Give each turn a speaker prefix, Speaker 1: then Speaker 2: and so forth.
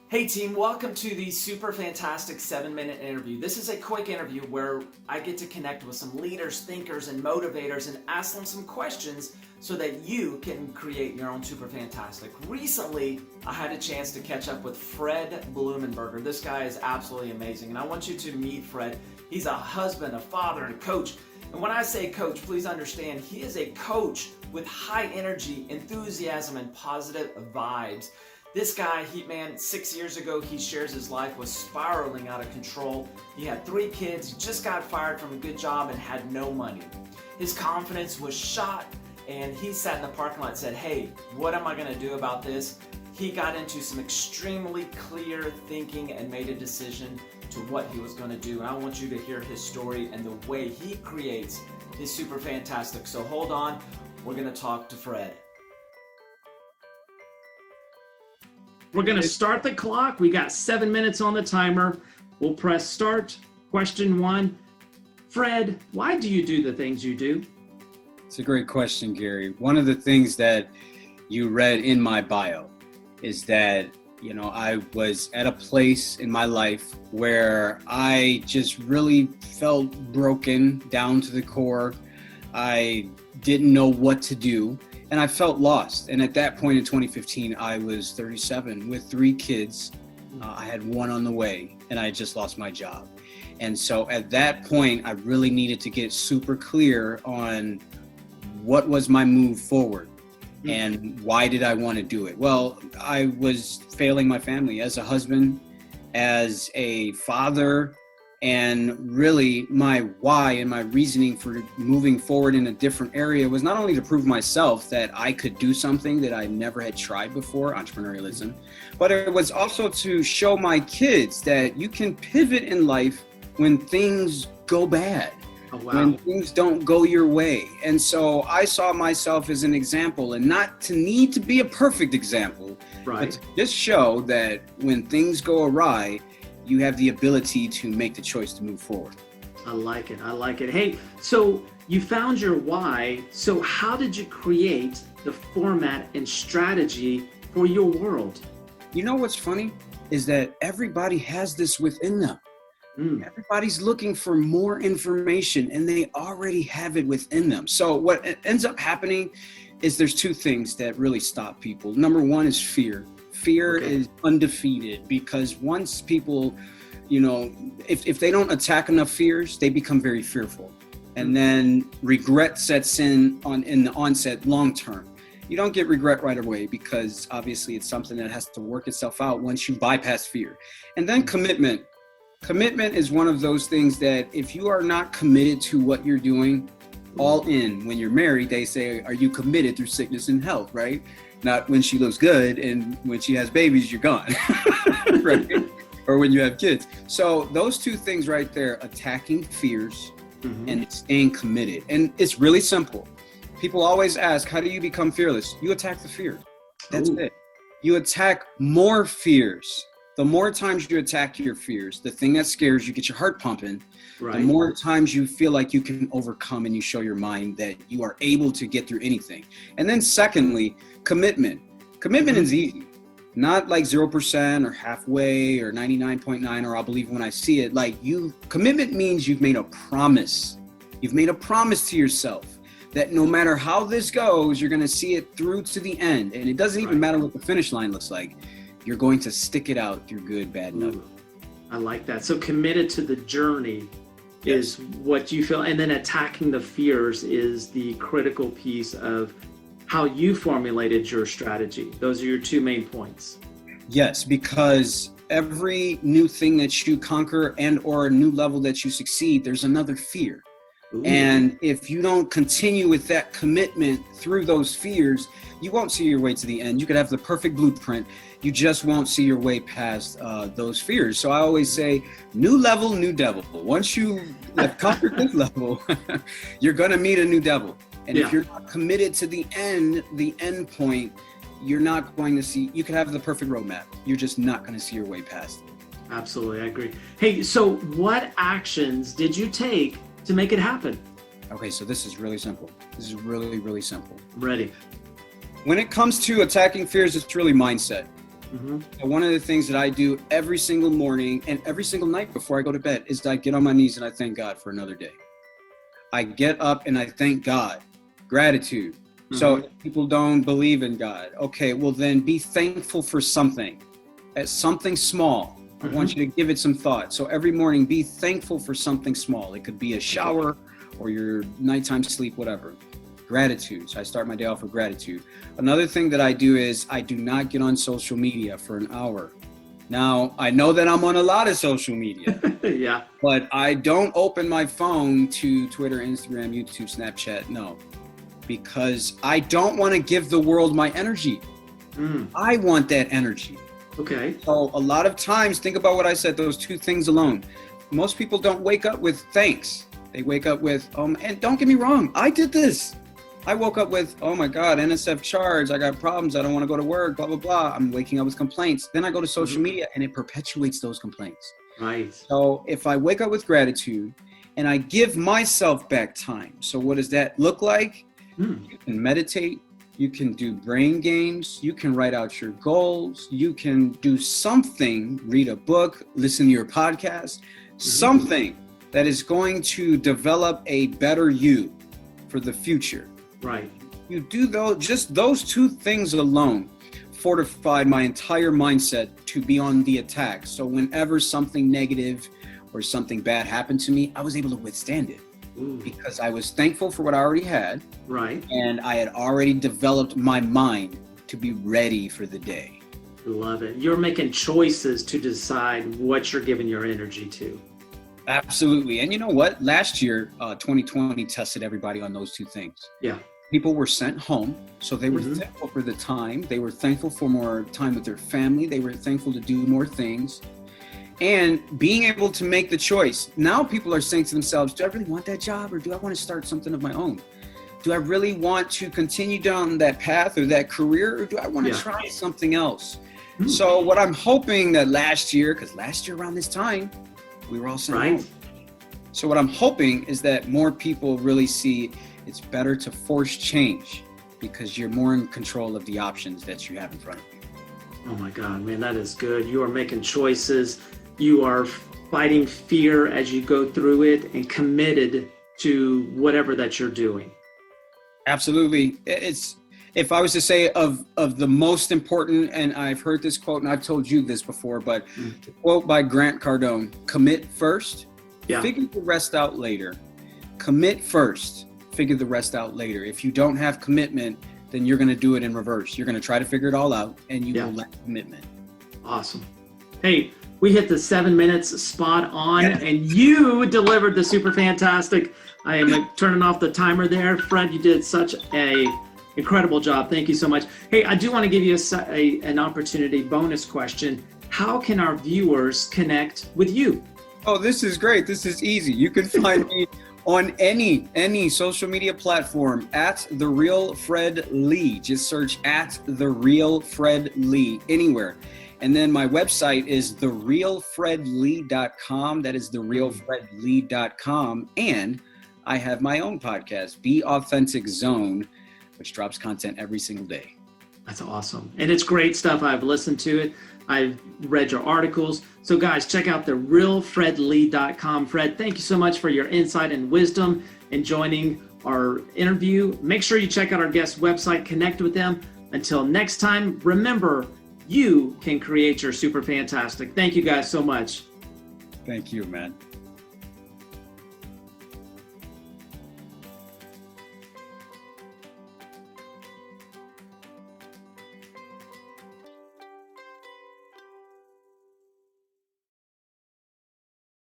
Speaker 1: Hey team, welcome to the Super Fantastic 7-minute interview. This is a quick interview where I get to connect with some leaders, thinkers, and motivators and ask them some questions so that you can create your own Super Fantastic. Recently, I had a chance to catch up with Fred Blumenberg. This guy is absolutely amazing, and I want you to meet Fred. He's a husband, a father, and a coach. And when I say coach, please understand, he is a coach with high energy, enthusiasm, and positive vibes. This guy, 6 years ago, he shares his life was spiraling out of control. He had 3 kids, just got fired from a good job and had no money. His confidence was shot and he sat in the parking lot and said, hey, what am I gonna do about this? He got into some extremely clear thinking and made a decision to what he was gonna do. And I want you to hear his story and the way he creates his Super Fantastic. So hold on, we're gonna talk to Fred.
Speaker 2: We're going to start the clock. We got 7 minutes on the timer. We'll press start. Question 1. Fred, why do you do the things you do?
Speaker 3: It's a great question, Gary. One of the things that you read in my bio is that, I was at a place in my life where I just really felt broken down to the core. I didn't know what to do. And I felt lost. And at that point in 2015, I was 37 with 3 kids. I had 1 on the way and I had just lost my job. And so at that point, I really needed to get super clear on what was my move forward and why did I want to do it? Well, I was failing my family as a husband, as a father, and really my why and my reasoning for moving forward in a different area was not only to prove myself that I could do something that I never had tried before, entrepreneurialism, but it was also to show my kids that you can pivot in life when things go bad, when things don't go your way. And so I saw myself as an example, and not to need to be a perfect example, but to just show that when things go awry, you have the ability to make the choice to move forward.
Speaker 2: I like it. Hey, so you found your why. So how did you create the format and strategy for your world?
Speaker 3: You know what's funny is that everybody has this within them. Everybody's looking for more information and they already have it within them. So what ends up happening is there's 2 things that really stop people. Number 1 is fear. Fear is undefeated because once people, if they don't attack enough fears, they become very fearful. And then regret sets in the onset long term. You don't get regret right away because obviously it's something that has to work itself out once you bypass fear. And then commitment. Commitment is one of those things that if you are not committed to what you're doing, all in, when you're married, they say, are you committed through sickness and health, right? Not when she looks good and when she has babies, you're gone, right? Or when you have kids. So those 2 things right there, attacking fears and staying committed. And it's really simple. People always ask, how do you become fearless? You attack the fear. That's it. You attack more fears. The more times you attack your fears, the thing that scares you, get your heart pumping, the more times you feel like you can overcome and you show your mind that you are able to get through anything. And then secondly, commitment. Commitment is easy. Not like 0% or halfway or 99.9 or I'll believe when I see it. Commitment means you've made a promise. You've made a promise to yourself that no matter how this goes, you're going to see it through to the end. And it doesn't even matter what the finish line looks like. You're going to stick it out through good, bad, and ugly.
Speaker 2: I like that. So committed to the journey is what you feel. And then attacking the fears is the critical piece of how you formulated your strategy. Those are your 2 main points.
Speaker 3: Yes, because every new thing that you conquer and or a new level that you succeed, there's another fear. And if you don't continue with that commitment through those fears, you won't see your way to the end. You could have the perfect blueprint. You just won't see your way past those fears. So I always say, new level, new devil. Once you have conquered this level, you're going to meet a new devil. And if you're not committed to the end point, you're not going to see, you could have the perfect roadmap. You're just not going to see your way past it.
Speaker 2: Absolutely, I agree. Hey, so what actions did you take to make it happen?
Speaker 3: Okay, so this is really simple. This is really, really simple.
Speaker 2: I'm ready.
Speaker 3: When it comes to attacking fears, it's really mindset.
Speaker 2: Mm-hmm.
Speaker 3: And one of the things that I do every single morning and every single night before I go to bed is I get on my knees and I thank God for another day. I get up and I thank God. Gratitude. Mm-hmm. So if people don't believe in God, okay, well then be thankful for something. Something small. I want you to give it some thought. So every morning, be thankful for something small. It could be a shower or your nighttime sleep, whatever. Gratitude. So I start my day off with gratitude. Another thing that I do is I do not get on social media for an hour. Now, I know that I'm on a lot of social media.
Speaker 2: Yeah.
Speaker 3: But I don't open my phone to Twitter, Instagram, YouTube, Snapchat. No. Because I don't want to give the world my energy. I want that energy.
Speaker 2: Okay.
Speaker 3: So a lot of times, think about what I said, those two things alone. Most people don't wake up with thanks. They wake up with, and don't get me wrong, I did this. I woke up with, oh my God, NSF charge, I got problems, I don't want to go to work, blah, blah, blah. I'm waking up with complaints. Then I go to social media and it perpetuates those complaints.
Speaker 2: Right.
Speaker 3: So if I wake up with gratitude and I give myself back time. So what does that look like? You can meditate. You can do brain games. You can write out your goals. You can do something, read a book, listen to your podcast, something that is going to develop a better you for the future.
Speaker 2: Right.
Speaker 3: You do just those two things alone fortified my entire mindset to be on the attack. So whenever something negative or something bad happened to me, I was able to withstand it. Because I was thankful for what I already had.
Speaker 2: Right.
Speaker 3: And I had already developed my mind to be ready for the day.
Speaker 2: Love it. You're making choices to decide what you're giving your energy to.
Speaker 3: Absolutely. And you know what? Last year, 2020 tested everybody on those two things.
Speaker 2: Yeah.
Speaker 3: People were sent home, so they were thankful for the time. They were thankful for more time with their family. They were thankful to do more things. And being able to make the choice. Now people are saying to themselves, do I really want that job or do I want to start something of my own? Do I really want to continue down that path or that career or do I want to try something else? So what I'm hoping that last year, because last year around this time, we were all sent home. So what I'm hoping is that more people really see it's better to force change because you're more in control of the options that you have in front of you.
Speaker 2: Oh my God, man, that is good. You are making choices. You are fighting fear as you go through it and committed to whatever that you're doing.
Speaker 3: Absolutely. If I was to say of the most important, and I've heard this quote and I've told you this before, but the quote by Grant Cardone, commit first, figure the rest out later. Commit first, figure the rest out later. If you don't have commitment, then you're going to do it in reverse. You're going to try to figure it all out and you will lack commitment.
Speaker 2: Awesome. Hey, we hit the 7 minutes spot on and you delivered the super fantastic. I am turning off the timer there. Fred, you did such a incredible job. Thank you so much. Hey, I do want to give you an opportunity bonus question. How can our viewers connect with you?
Speaker 3: Oh, this is great. This is easy. You can find me on any social media platform at The Real Fred Lee. Just search at The Real Fred Lee anywhere. And then my website is therealfredlee.com. That is therealfredlee.com. And I have my own podcast, Be Authentic Zone, which drops content every single day.
Speaker 2: That's awesome. And it's great stuff. I've listened to it. I've read your articles. So guys, check out therealfredlee.com. Fred, thank you so much for your insight and wisdom in joining our interview. Make sure you check out our guest website, connect with them. Until next time, remember, you can create your super fantastic. Thank you guys so much.
Speaker 3: Thank you, man.